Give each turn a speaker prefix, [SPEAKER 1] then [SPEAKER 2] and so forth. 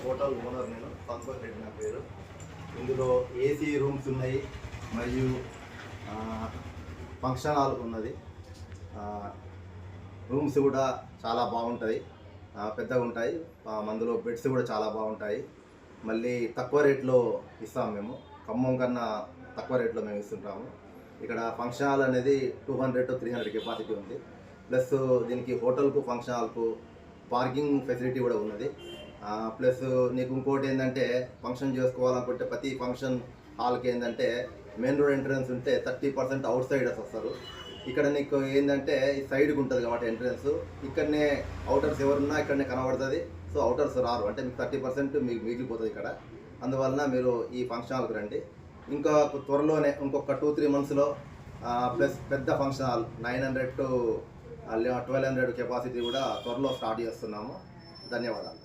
[SPEAKER 1] Hotel owner నేను సంతోష్ రెడ్డి నా పేరు. ఇందులో ఏసీ రూమ్స్ ఉన్నాయి మరియు ఫంక్షన్ హాల్ ఉన్నది. రూమ్స్ కూడా చాలా బాగుంటాయి, పెద్దగా ఉంటాయి. అందులో బెడ్స్ కూడా చాలా బాగుంటాయి. మళ్ళీ తక్కువ రేట్లో ఇస్తాము మేము, ఖమ్మం కన్నా తక్కువ రేట్లో మేము ఇస్తుంటాము. ఇక్కడ ఫంక్షన్ హాల్ అనేది 200 to 300 కెపాసిటీ ఉంది. ప్లస్ దీనికి హోటల్కు ఫంక్షన్ హాల్కు పార్కింగ్ ఫెసిలిటీ కూడా ఉన్నది. ప్లస్ నీకు ఇంకోటి ఏంటంటే ఫంక్షన్ చేసుకోవాలనుకుంటే ప్రతి ఫంక్షన్ హాల్కి ఏంటంటే మెయిన్ రోడ్ ఎంట్రన్స్ ఉంటే 30% అవుట్ సైడర్స్ వస్తారు. ఇక్కడ నీకు ఏంటంటే ఈ సైడ్కి ఉంటుంది కాబట్టి ఎంట్రన్స్ ఇక్కడనే అవుటర్స్ ఎవరున్నా ఇక్కడనే కనబడుతుంది. సో అవుటర్స్ రారు, అంటే మీకు 30% మీకు మిగిలిపోతుంది ఇక్కడ. అందువలన మీరు ఈ ఫంక్షన్ హాల్కి రండి. ఇంకా త్వరలోనే ఇంకొక 2-3 మంత్స్లో ప్లస్ పెద్ద ఫంక్షన్ హాల్ 900 to 1200 కెపాసిటీ కూడా త్వరలో స్టార్ట్ చేస్తున్నాము. ధన్యవాదాలు.